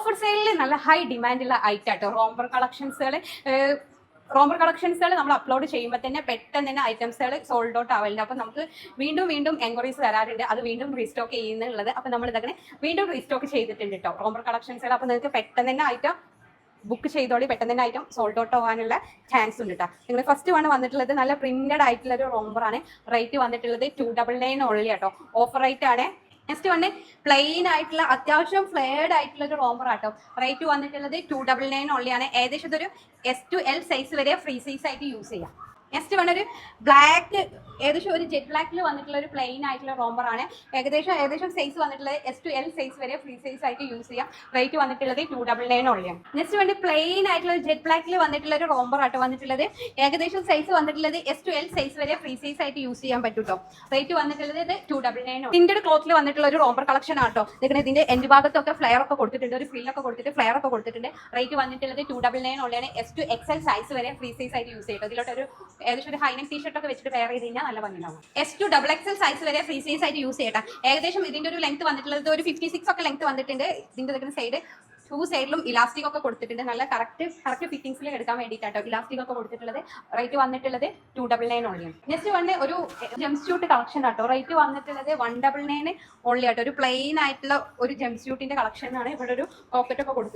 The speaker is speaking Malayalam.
ഓഫർ സെയിലിൽ നല്ല ഹൈ ഡിമാൻഡുള്ള ഐറ്റം ആട്ടോ റോംബർ കളക്ഷൻസുകൾ നമ്മൾ അപ്ലോഡ് ചെയ്യുമ്പോൾ തന്നെ പെട്ടെന്ന് തന്നെ ഐറ്റംസുകൾ സോൾഡ് ഔട്ട് ആവലുണ്ട്. അപ്പോൾ നമുക്ക് വീണ്ടും എൻക്വയറീസ് വരാറുണ്ട്, അത് വീണ്ടും റീസ്റ്റോക്ക് ചെയ്യുന്നുള്ളത്. അപ്പോൾ നമ്മൾ ഇതങ്ങനെ വീണ്ടും റീസ്റ്റോക്ക് ചെയ്തിട്ടുണ്ട് കേട്ടോ റോംബർ കളക്ഷൻസുകൾ. അപ്പോൾ നിങ്ങൾക്ക് പെട്ടെന്ന് തന്നെ ഐറ്റം ബുക്ക് ചെയ്തോളി, പെട്ടെന്ന് തന്നെ ഐറ്റം സോൾഡ് ഔട്ട് ആവാനുള്ള ചാൻസ് ഉണ്ട് കേട്ടോ. നിങ്ങൾ ഫസ്റ്റ് വന്നിട്ടുള്ളത് നല്ല പ്രിന്റഡ് ആയിട്ടുള്ള ഒരു റോംബറാണ്. റേറ്റ് വന്നിട്ടുള്ളത് 299 ഓൺലി കേട്ടോ, ഓഫർ റേറ്റ് ആണ്. നെക്സ്റ്റ് പ്ലെയിൻ ആയിട്ടുള്ള അത്യാവശ്യം ഫ്ലെയർഡ് ആയിട്ടുള്ള ഒരു റോംബർ ആട്ടോ. റേറ്റ് വന്നിട്ടുള്ളത് 299 ഓൺലിയാണ്. ഏകദേശം ഇതൊരു S to L സൈസ് വരെ ഫ്രീ സൈസ് ആയിട്ട് യൂസ് ചെയ്യാം. നെക്സ്റ്റ് ഒരു ബ്ലാക്ക്, ഏകദേശം ഒരു ജെറ്റ് ബ്ലാക്കിൽ വന്നിട്ടുള്ള ഒരു പ്ലെയിൻ ആയിട്ടുള്ള റോംബർ ആണ്. ഏകദേശം സൈസ് വന്നിട്ടുള്ളത് S to L സൈസ് വരെ ഫ്രീ സൈസ് ആയിട്ട് യൂസ് ചെയ്യാം. റേറ്റ് വന്നിട്ടുള്ളത് 299 ഓൺലിയാണ്. നെക്സ്റ്റ് പ്ലെയിൻ ആയിട്ടുള്ള ജെറ്റ് ബ്ലാക്കിൽ വന്നിട്ടുള്ള ഒരു റോംബർ ആട്ടോ വന്നിട്ടുള്ളത്. ഏകദേശം സൈസ് വന്നിട്ടുള്ളത് S to L സൈസ് വരെ ഫ്രീ സൈസ് ആയിട്ട് യൂസ് ചെയ്യാൻ പറ്റും കേട്ടോ. റേറ്റ് വന്നിട്ടുള്ളത് 299. പ്രിന്റഡ് ക്ലോത്തിൽ വന്നിട്ടുള്ള ഒരു റോംബർ കളക്ഷൻ ആട്ടോ. ഇതിന്റെ എൻഡ് ഭാഗത്തൊക്കെ ഫ്ലെയർ ഒക്കെ കൊടുത്തിട്ടുണ്ട്, ഒരു ഫ്രില്ലൊക്കെ കൊടുത്തിട്ട് ഫ്ലെയർ ഒക്കെ കൊടുത്തിട്ടുണ്ട്. റേറ്റ് വന്നിട്ടുള്ളത് 299 ഓൺലിയാണ്. S to XL സൈസ് വരെ ഫ്രീ സൈസ് ആയിട്ട് യൂസ് ചെയ്യും. ഇതിലോട്ട് ഏകദേശം ഒരു ഹൈനെക്ക് ടീഷർട്ട് ഒക്കെ വെച്ചിട്ട് പെയർ ചെയ്ത് കഴിഞ്ഞാൽ നല്ല ഭംഗിയാവും. S to XXL സൈസ് വരെ ഫ്രീ സൈസ് ആയിട്ട് യൂസ് ചെയ്യട്ടെ. ഏകദേശം ഇതിന്റെ ഒരു ലെങ്ത് വന്നിട്ടുള്ളത് ഒരു 56 ഒക്കെ ലെങ്ത് വന്നിട്ടുണ്ട്. ഇതിന്റെ സൈഡ് സൈഡിലും ഇലാസ്റ്റിക് ഒക്കെ കൊടുത്തിട്ടുണ്ട്. നല്ല കറക്റ്റ് ഫിറ്റിംഗ്സിൽ എടുക്കാൻ വേണ്ടിയിട്ടോ ഇലാസ്റ്റിക് ഒക്കെ കൊടുത്തിട്ടുള്ളത്. റേറ്റ് വന്നിട്ടുള്ളത് 299 ഓൺലിയാണ്. നെക്സ്റ്റ് ഒരു ജംസ്യൂട്ട് കളക്ഷൻ ആട്ടോ. റേറ്റ് വന്നിട്ടുള്ളത് 199 ഓൺലി ആട്ടോ. ഒരു പ്ലെയിൻ ആയിട്ടുള്ള ഒരു ജംസ്യൂട്ടിന്റെ കളക്ഷൻ ആണ്. ഇവിടെ ഒരു പോക്കറ്റ് ഒക്കെ കൊടുത്തത്.